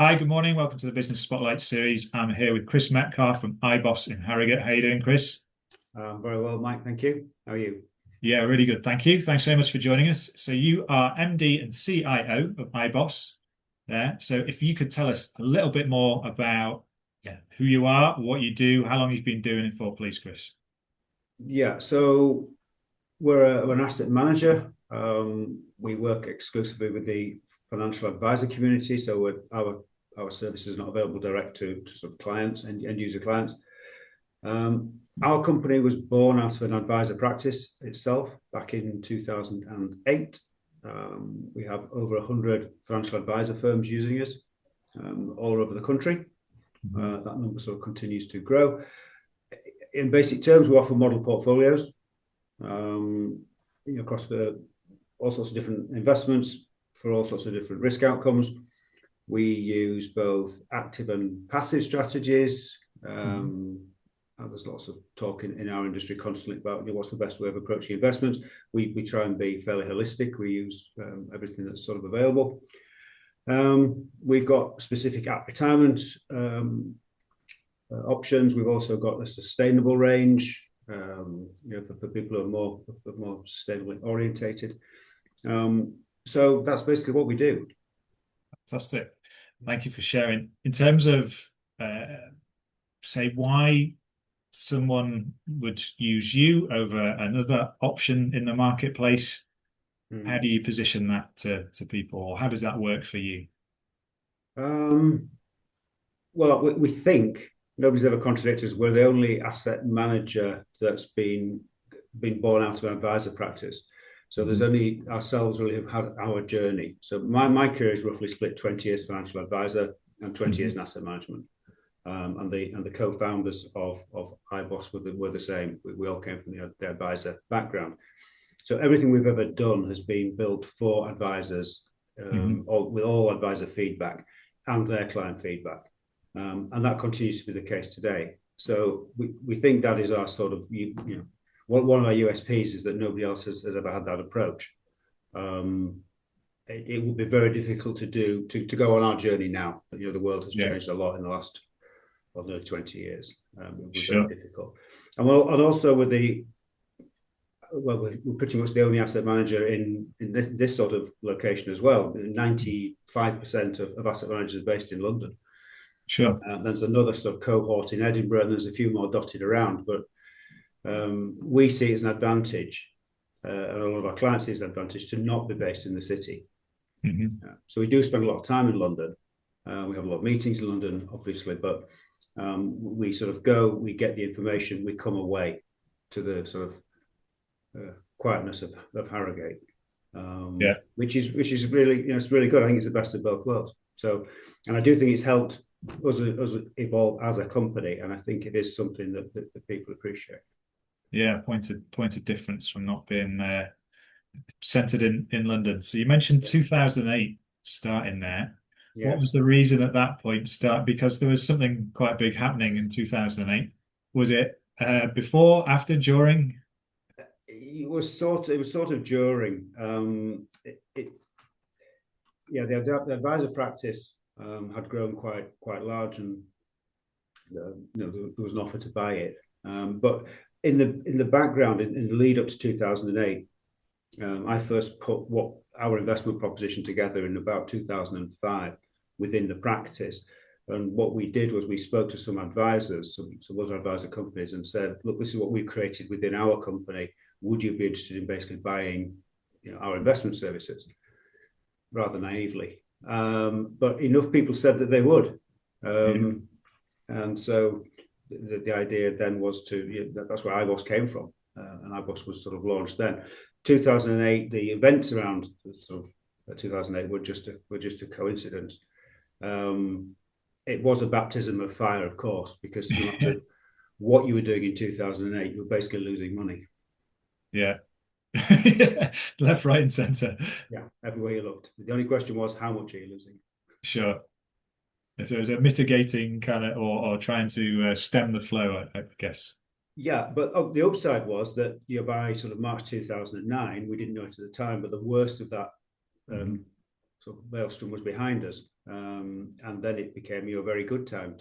Hi, good morning. Welcome to the Business Spotlight series. I'm here with Chris Metcalfe from iboss in Harrogate. How you doing, Chris? Very well, Mike. Thank you. How are you? Yeah, really good. Thank you. Thanks very much for joining us. So you are MD and CIO of iboss there. So if you could tell us a little bit more about who you are, what you do, how long you've been doing it for, please, Chris. Yeah, so we're an asset manager. We work exclusively with the financial advisor community. So our service is not available direct to sort of clients and end user clients. Our company was born out of an advisor practice itself back in 2008. We have over 100 financial advisor firms using us all over the country. Mhm. That number sort of continues to grow. In basic terms, we offer model portfolios across all sorts of different investments for all sorts of different risk outcomes. We use both active and passive strategies. Mhm. There's lots of talk in our industry constantly about what's the best way of approaching investments. We try and be fairly holistic. We use everything that's sort of available. We've got specific at retirement options. We've also got a sustainable range, for people who are more sustainably orientated. So that's basically what we do. Fantastic. Thank you for sharing. In terms of, say, why someone would use you over another option in the marketplace, how Mm. do you position that to people, or how does that work for you? Um, well, we think nobody's ever contradicted us. We're the only asset manager that's been born out of an advisor practice. So there's Mhm. only ourselves really have had our journey. So my career is roughly split 20 years financial advisor and 20 years Mhm. in asset management. And the co-founders of iboss were the same. We all came from the advisor background. So everything we've ever done has been built for advisors, Mhm. with all advisor feedback and their client feedback. And that continues to be the case today. So we think that is our sort of, one of our USPs is that nobody else has ever had that approach. It would be very difficult to go on our journey now. The world has Yeah, changed a lot in the last nearly 20 years. It would be very sure. difficult. And also with we're pretty much the only asset manager in this sort of location as well. 95% of asset managers are based in London. Sure. There's another sort of cohort in Edinburgh, and there's a few more dotted around. But we see it as an advantage, and a lot of our clients see it as an advantage to not be based in the city. Mhm. So we do spend a lot of time in London. We have a lot of meetings in London, obviously, but we sort of go, we get the information, we come away to the sort of quietness of Harrogate, Yeah. which is really, it's really good. I think it's the best of both worlds. So, and I do think it's helped us evolve as a company, and I think it is something that people appreciate. Yeah, point of difference from not being centered in London. So you mentioned Yeah. 2008 starting there. What was Yes. the reason at that point start? Because there was something quite big happening in 2008. Was it before, after, during? It was sort of during yeah, the advisor practice had grown quite large, and there was an offer to buy it. But in the background, in the lead up to 2008, I first put what our investment proposition together in about 2005 within the practice. And what we did was we spoke to some advisors, some other advisor companies, and said, "Look, this is what we've created within our company. Would you be interested in basically buying, our investment services?" Rather naively, but enough people said that they would. Yeah. Um, and so the idea then was that's where iboss came from, and iboss was sort of launched then. 2008, the events around sort of 2008 were just a coincidence. Um, it was a baptism of fire, of course, because no matter what you were doing in 2008, you were basically losing money. Yeah. Left, right, and center. Yeah, everywhere you looked. The only question was, how much are you losing? Sure. So it was a mitigating kind of, or trying to stem the flow, I guess. Yeah, but the upside was that by sort of March 2009, we didn't know it at the time, but the worst of that Mhm. sort of maelstrom was behind us. and then it became a very good time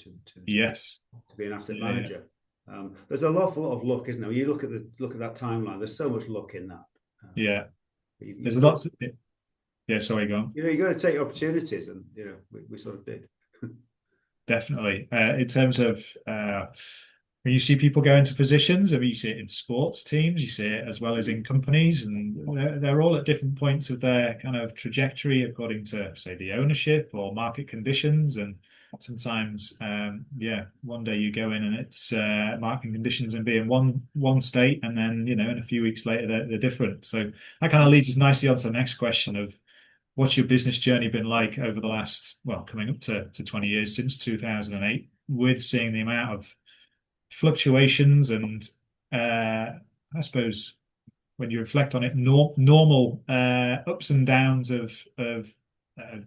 Yes. to be an asset Yeah. manager. There's an awful lot of luck, isn't there? When you look at that timeline, there's so much luck in that. Yeah. You've There's got lots. Yeah. Sorry, go on. you got to take opportunities, and we sort of did. Definitely. In terms of when you see people go into positions, I mean, you see it in sports teams, you see it as well as in companies, and they're all at different points of their kind of trajectory according to, say, the ownership or market conditions. And sometimes, yeah, one day you go in and it's market conditions and be in one state, and then in a few weeks later they're different. So that kind of leads us nicely on to the next question of what's your business journey been like over the last, well, coming up to 20 years since 2008, with seeing the amount of fluctuations and I suppose when you reflect on it, normal ups and downs of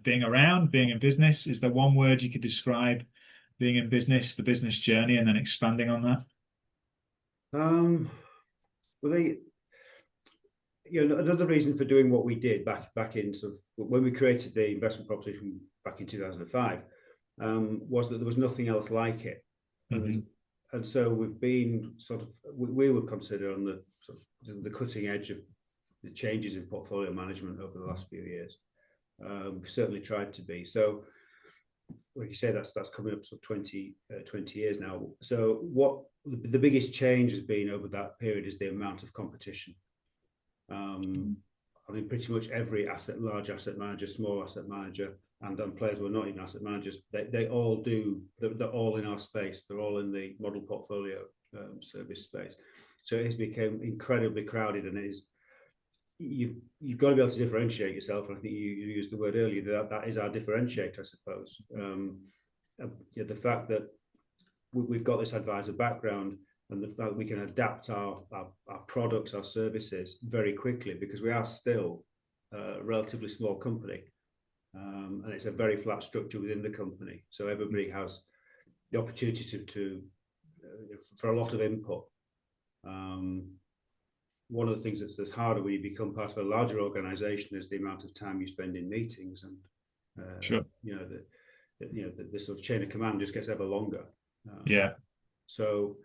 being around, being in business. Is there one word you could describe being in business, the business journey, and then expanding on that? Well, another reason for doing what we did back in sort of when we created the investment proposition back in 2005 was that there was nothing else like it. Mm-hmm. And so we've been sort of, we would consider on the sort of the cutting edge of the changes in portfolio management over the last few years. We certainly tried to be. So, like you say, that's coming up to 20 years now. So what the biggest change has been over that period is the amount of competition. I mean, pretty much every large asset manager, small asset manager, and players who are not even asset managers, they all do. They're all in our space. They're all in the model portfolio service space. So it's become incredibly crowded, and you've got to be able to differentiate yourself. And I think you used the word earlier that is our differentiator, I suppose. The fact that we've got this advisor background, and the fact we can adapt our products, our services very quickly, because we are still a relatively small company, and it's a very flat structure within the company. So everybody has the opportunity to for a lot of input. One of the things that's harder when you become part of a larger organization is the amount of time you spend in meetings, and Sure. the sort of chain of command just gets ever longer. Yeah. So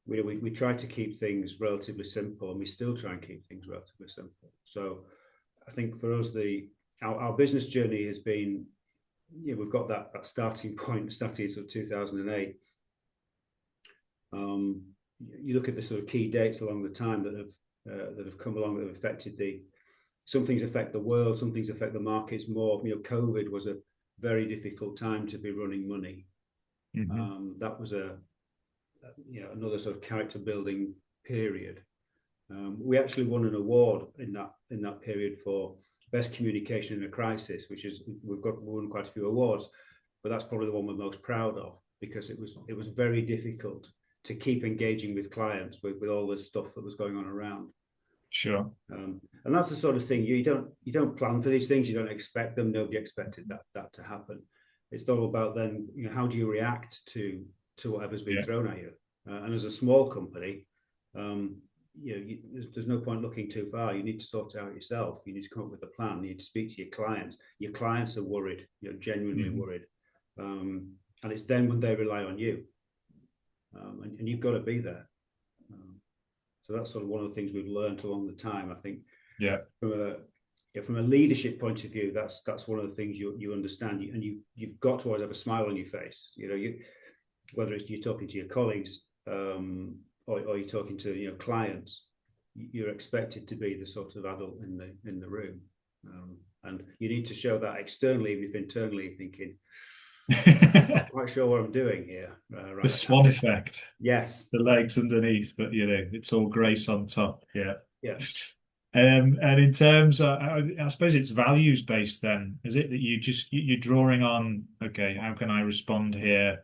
we try to keep things relatively simple, and we still try and keep things relatively simple. So I think for us, our business journey has been, we've got that starting point, starting in sort of 2008. You look at the sort of key dates along the time that have come along that have affected some things affect the world, some things affect the markets more. COVID was a very difficult time to be running money. Mm-hmm. That was another sort of character building period. We actually won an award in that period for best communication in a crisis, which is we've won quite a few awards, but that's probably the one we're most proud of, because it was very difficult to keep engaging with clients with all the stuff that was going on around. Sure. And that's the sort of thing you don't plan for these things. You don't expect them. Nobody expected that to happen. It's all about then, how do you react to whatever's been thrown at you? And as a small company, there's no point looking too far. You need to sort it out yourself. You need to come up with a plan. You need to speak to your clients. Your clients are worried, genuinely worried. And it's then when they rely on you. And you've got to be there. So that's sort of one of the things we've learned along the time. I think from a leadership point of view, that's one of the things you understand, and you've got to always have a smile on your face. Whether it's you're talking to your colleagues or you're talking to clients, you're expected to be the sort of adult in the room, and you need to show that externally, even if internally you're thinking, I'm not quite sure what I'm doing here. The swan effect. Yes. The legs underneath, but it's all grace on top. Yeah. Yeah. And in terms of, I suppose it's values based then, is it that you're drawing on, okay, how can I respond here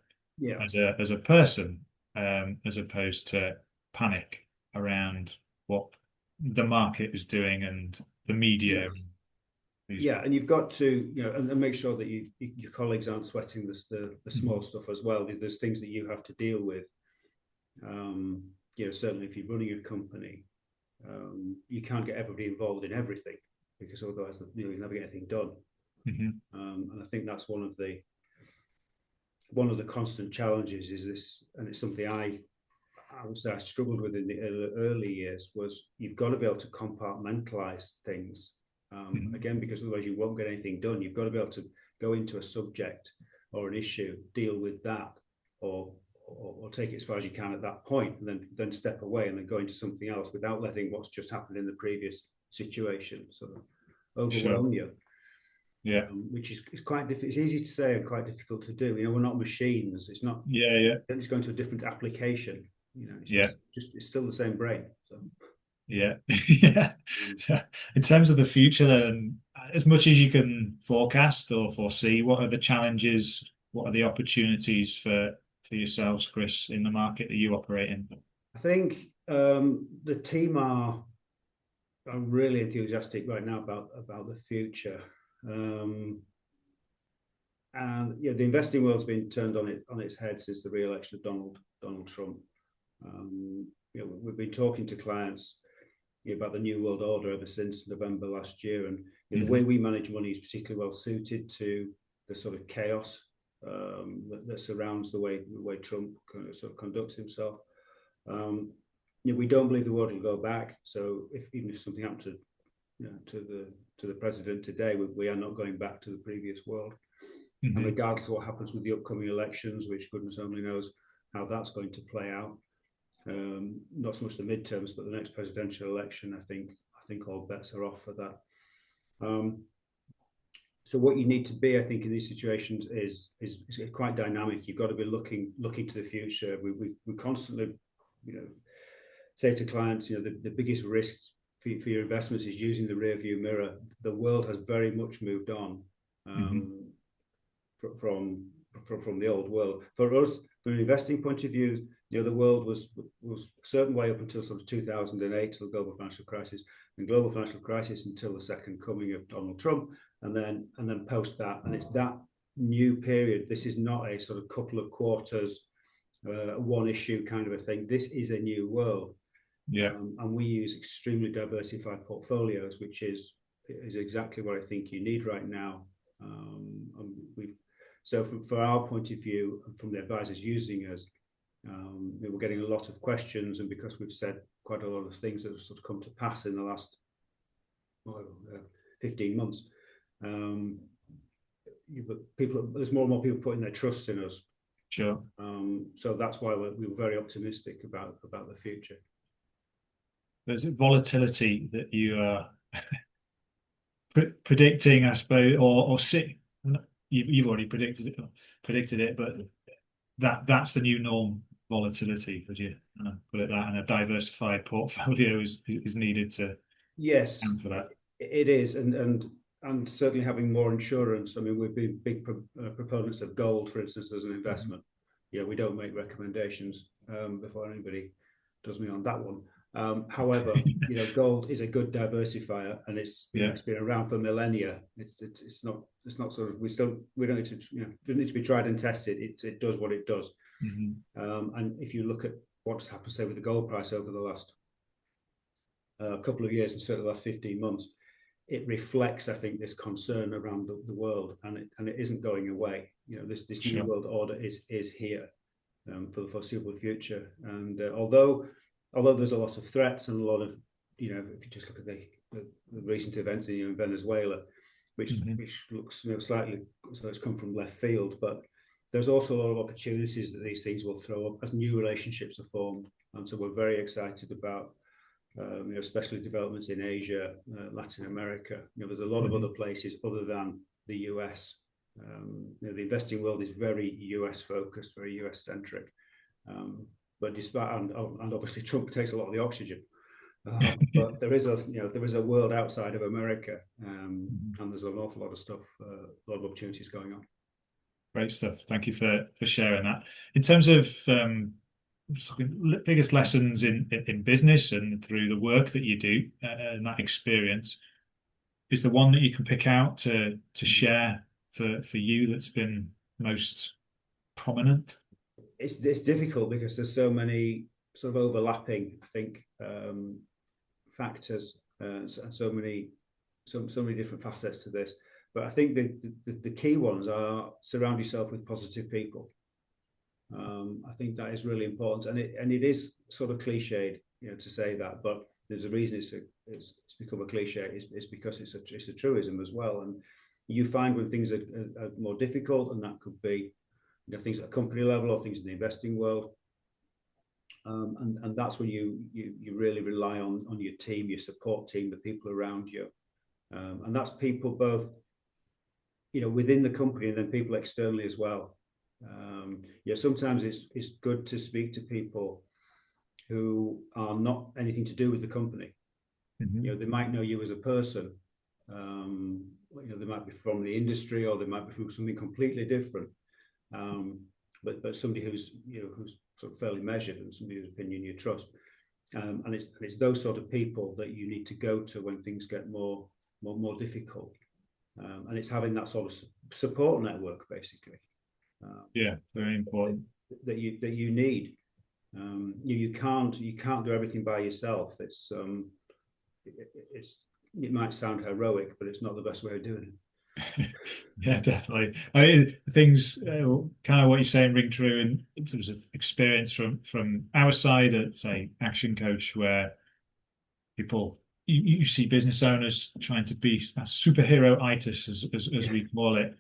as a person, as opposed to panic around what the market is doing and the media. Yes. And you've got to, and make sure that your colleagues aren't sweating the small stuff as well. There's things that you have to deal with. Certainly if you're running a company, you can't get everybody involved in everything, because otherwise you never get anything done. And I think that's one of the constant challenges is this, and it's something I would say I struggled with in the early years, was you've got to be able to compartmentalize things. Again, because otherwise you won't get anything done. You've got to be able to go into a subject or an issue, deal with that, or take it as far as you can at that point, and then step away and then go into something else without letting what's just happened in the previous situation sort of overwhelm you. Yeah, which is quite difficult. It's easy to say and quite difficult to do. We're not machines. It's not. Then it's going to a different application. It's still the same brain. So. Yeah. So in terms of the future, then, as much as you can forecast or foresee, what are the challenges? What are the opportunities for yourselves, Chris, in the market that you operate in? I think the team are really enthusiastic right now about the future. And the investing world's been turned on its head since the re-election of Donald Trump. We've been talking to clients about the new world order ever since November last year, and the way we manage money is particularly well suited to the sort of chaos that surrounds the way Trump sort of conducts himself. We don't believe the world will go back. So even if something happened to the president today, we are not going back to the previous world. And regardless of what happens with the upcoming elections, which goodness only knows how that's going to play out, not so much the midterms, but the next presidential election, I think all bets are off for that. So what you need to be, I think, in these situations is quite dynamic. You've got to be looking to the future. We constantly, say to clients, the biggest risk for your investments is using the rear view mirror. The world has very much moved on from the old world. For us, from an investing point of view, the world was a certain way up until sort of 2008, till the global financial crisis, and global financial crisis until the second coming of Donald Trump, and then post that, and it's that new period. This is not a sort of couple of quarters, one issue kind of a thing. This is a new world. And we use extremely diversified portfolios, which is exactly what I think you need right now. So from our point of view, from the advisors using us, we're getting a lot of questions, and because we've said quite a lot of things that have sort of come to pass in the last 15 months, there's more and more people putting their trust in us. Sure. So that's why we're very optimistic about the future. There's volatility that you are predicting, I suppose, or see. You've already predicted it, but that's the new norm. Volatility, would you put it that? And a diversified portfolio is needed to answer that. It is, and certainly having more insurance. I mean, we've been big proponents of gold, for instance, as an investment. We don't make recommendations before anybody does me on that one. However, gold is a good diversifier, and it's been around for millennia. It's not sort of we don't need to doesn't need to be tried and tested. It does what it does. And if you look at what's happened, say, with the gold price over the last couple of years, and certainly the last 15 months, it reflects, I think, this concern around the world, and it isn't going away. This new world order is here for the foreseeable future. And although there's a lot of threats and a lot of, if you just look at the recent events in Venezuela, which looks slightly so it's come from left field, but there's also a lot of opportunities that these things will throw up as new relationships are formed. And so we're very excited about, especially developments in Asia, Latin America. There's a lot of other places other than the US. The investing world is very US focused, very US centric. But despite, and obviously Trump takes a lot of the oxygen. But there is a world outside of America, and there's an awful lot of stuff, a lot of opportunities going on. Great stuff. Thank you for sharing that. In terms of biggest lessons in business and through the work that you do and that experience, is there one that you can pick out to share for you that's been most prominent? It's difficult because there's so many sort of overlapping, I think, factors and so many different facets to this. But I think the key ones are surround yourself with positive people. I think that is really important, and it is sort of cliched, to say that, but there's a reason it's become a cliche. It's because it's a truism as well. And you find when things are more difficult, and that could be things at a company level or things in the investing world, and that's when you really rely on your team, your support team, the people around you, and that's people both within the company and then people externally as well. Sometimes it's good to speak to people who are not anything to do with the company. They might know you as a person. They might be from the industry, or they might be from something completely different. But somebody who's sort of fairly measured, and somebody whose opinion you trust. And it's those sort of people that you need to go to when things get more difficult. And it's having that sort of support network, basically. Very important. That you need. You can't do everything by yourself. It might sound heroic, but it's not the best way of doing it. Yeah, definitely. I mean, things kind of what you're saying ring true in terms of experience from our side at, say, Action Coach, where people you see business owners trying to be a superhero-itis, as we call it,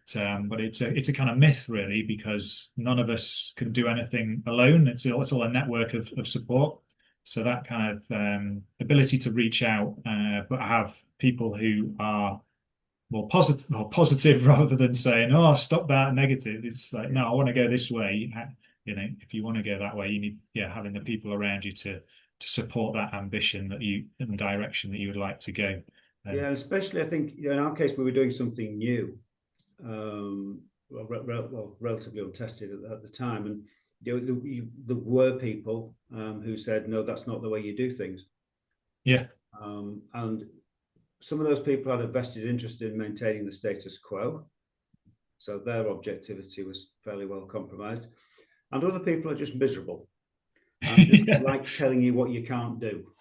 but it's a kind of myth, really, because none of us can do anything alone. It's all a network of support. So that kind of ability to reach out, but have people who are more positive rather than saying, "Oh, stop that negative." It's like, no, I want to go this way. If you want to go that way, you need having the people around you to support that ambition and direction that you would like to go. Especially I think in our case we were doing something new, relatively untested at the time, and there were people who said, "No, that's not the way you do things." And some of those people had a vested interest in maintaining the status quo, so their objectivity was fairly well compromised. And other people are just miserable and just like telling you what you can't do.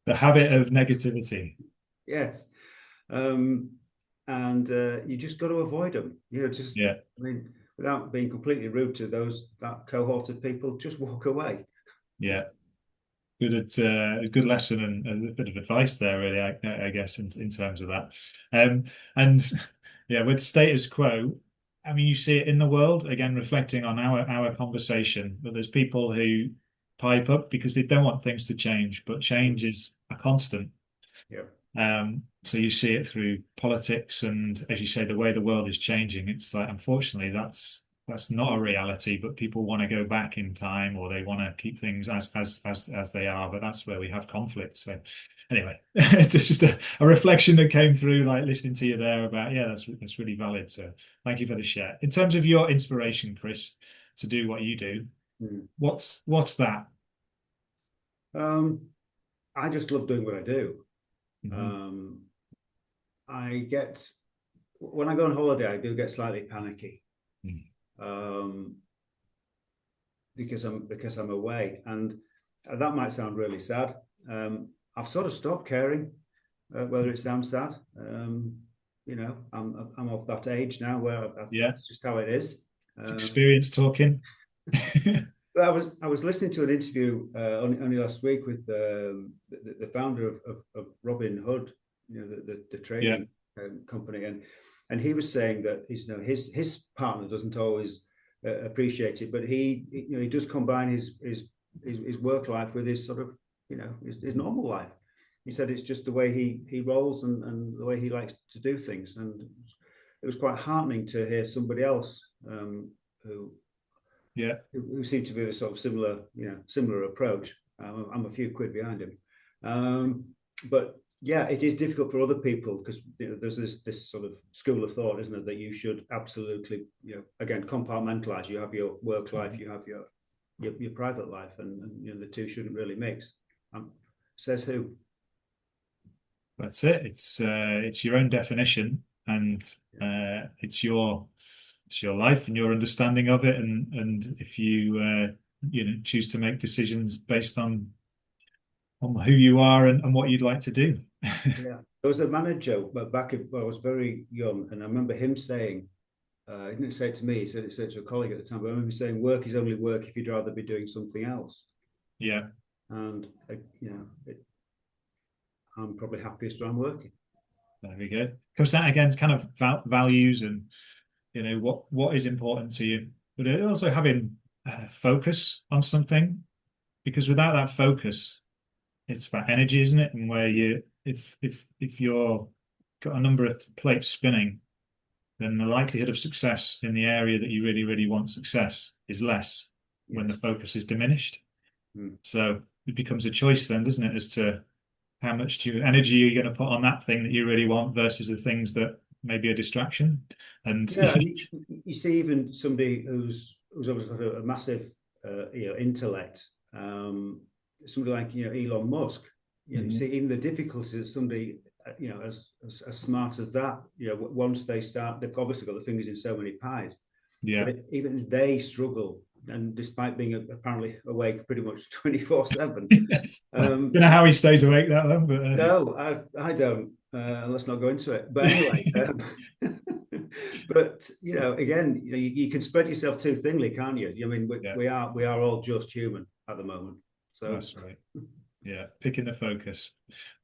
The habit of negativity. Yes. And you just got to avoid them. I mean, without being completely rude to that cohort of people, just walk away. Yeah. A good lesson and a bit of advice there, really, I guess, in terms of that. And with status quo, I mean, you see it in the world, again, reflecting on our conversation, but there's people who pipe up because they don't want things to change, but change is a constant. So you see it through politics, and as you say, the way the world is changing, it's like, unfortunately, that's not a reality, but people want to go back in time, or they want to keep things as they are, but that's where we have conflict. So anyway, it's just a reflection that came through, like listening to you there about, that's really valid. So thank you for the share. In terms of your inspiration, Chris, to do what you do, what's that? I just love doing what I do. When I go on holiday, I do get slightly panicky. Because I'm away, and that might sound really sad. I've sort of stopped caring whether it sounds sad. I'm of that age now where that's just how it is. Experience talking. I was listening to an interview only last week with the founder of Robin Hood, the trading company, and he was saying that his partner doesn't always appreciate it, but he does combine his work life with his sort of his normal life. He said it's just the way he rolls and the way he likes to do things, and it was quite heartening to hear somebody else who seemed to be a sort of similar approach. I'm a few quid behind him, but it is difficult for other people because there's this sort of school of thought, isn't it, that you should absolutely again compartmentalize. You have your work life, you have your private life, and the two shouldn't really mix. Says who? That's it. It's your own definition, and it's your life and your understanding of it, and if you choose to make decisions based on who you are and what you'd like to do. Yeah, there was a manager, but back when I was very young, and I remember him saying, he didn't say it to me, he said it to a colleague at the time, but I remember him saying, work is only work if you'd rather be doing something else. Yeah, And, I'm probably happiest when I'm working. there we go. Comes down again to kind of values and what is important to you, but also having focus on something, because without that focus, it's about energy, isn't it? And where you, if you're got a number of plates spinning, then the likelihood of success in the area that you really, really want success is less when the Yes. focus is diminished. Mm. So it becomes a choice then, doesn't it, as to how much energy you're going to put on that thing that you really want versus the things that may be a distraction. And Yeah, and you see even somebody who's obviously got a massive intellect, somebody like Elon Musk. You Mhm. see even the difficulties that somebody as smart as that. Once they start, they've obviously got the fingers in so many pies, Yeah. but even they struggle. And despite being apparently awake pretty much 24/7, Well, don't know how he stays awake that long, but no, I don't. Let's not go into it. But anyway, but again, you can spread yourself too thinly, can't you? I mean, yeah, we are all just human at the moment. So that's right. Yeah, picking the focus.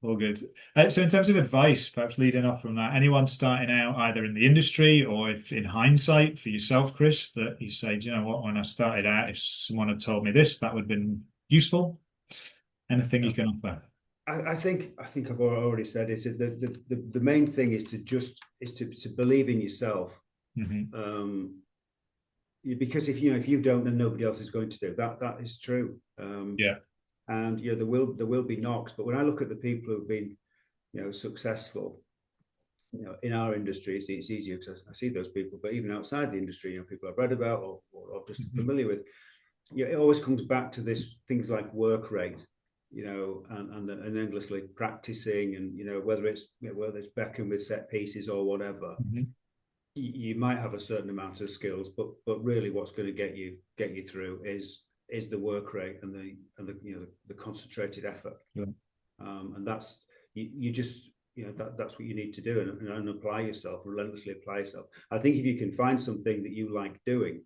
All good. So, in terms of advice, perhaps leading off from that, anyone starting out either in the industry or if in hindsight for yourself, Chris, that you say, do you know what, when I started out, if someone had told me this, that would have been useful. Anything you can offer? I think I've already said it. The main thing is to believe in yourself. Hmm. Because if you don't, then nobody else is going to do that. That is true. Yeah. And there will be knocks. But when I look at the people who've been successful, in our industry, it's easier because I see those people. But even outside the industry, people I've read about or just Hmm. familiar with, it always comes back to this things like work rate, and endlessly practicing, and whether it's backing with set pieces or whatever. Hmm. You might have a certain amount of skills, but really, what's going to get you through is the work rate and the concentrated effort. Yeah. And that's you just that's what you need to do, and apply yourself, relentlessly apply yourself. I think if you can find something that you like doing,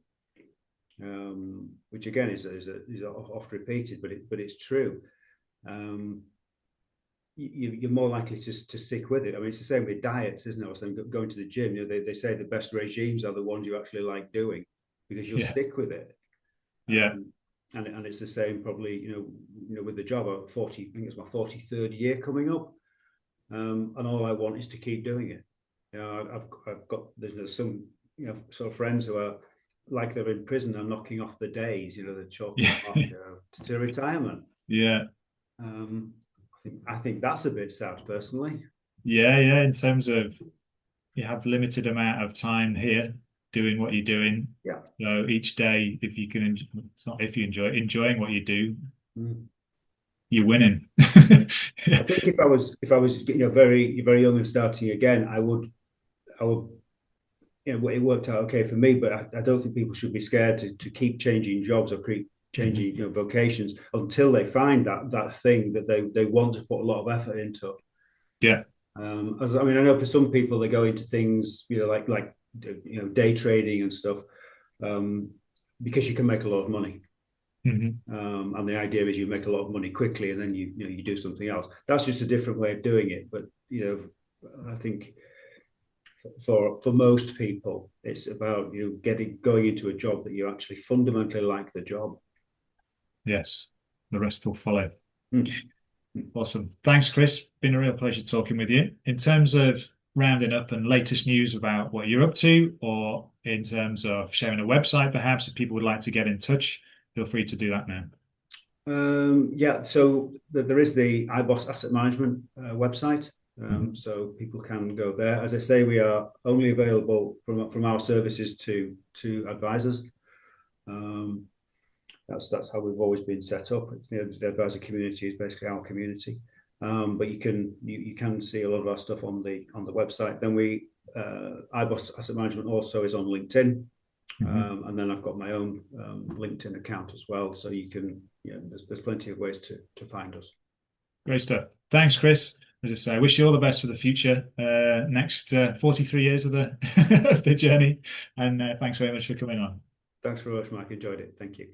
which again is oft repeated, but it's true. um, you're more likely to stick with it. I mean, it's the same with diets, isn't it? So going to the gym, they say the best regimes are the ones you actually like doing, because you'll Yeah. stick with it. Yeah. And it's the same probably, with the job. I'm 40, I think it's my 43rd year coming up, and all I want is to keep doing it. I've got there's some sort of friends who are like they're in prison and knocking off the days. They're chalking Yeah. it off to retirement. Yeah. Um, I think that's a bit sad, personally. Yeah. Yeah. In terms of you have limited amount of time here doing what you're doing. Yeah. So each day, if you can, it's not if you enjoying what you do, Mm. you're winning. I think if I was very very young and starting again, I would it worked out okay for me, but I don't think people should be scared to keep changing jobs or keep Mhm. changing vocations until they find that thing that they want to put a lot of effort into. Yeah. As I mean, I know for some people they go into things like day trading and stuff, um, because you can make a lot of money. Hmm. And the idea is you make a lot of money quickly, and then you do something else. That's just a different way of doing it. But I think for most people, it's about going into a job that you actually fundamentally like the job. Yes. The rest will follow. Mm. Awesome. Thanks, Chris. Been a real pleasure talking with you. In terms of rounding up and latest news about what you're up to, or in terms of sharing a website, perhaps if people would like to get in touch, feel free to do that now. Yeah, so there is the iboss asset management website. Mhm. So people can go there. As I say, we are only available from our services to advisors. Um, that's how we've always been set up. The advisor community is basically our community. But you can see a lot of our stuff on the website. Then iboss asset management also is on LinkedIn. Mhm. And then I've got my own LinkedIn account as well. So there's plenty of ways to find us. Great stuff. Thanks, Chris. as I say, I wish you all the best for the future, next 43 years of the of the journey. And thanks very much for coming on. Thanks very much, Mike. Enjoyed it. Thank you.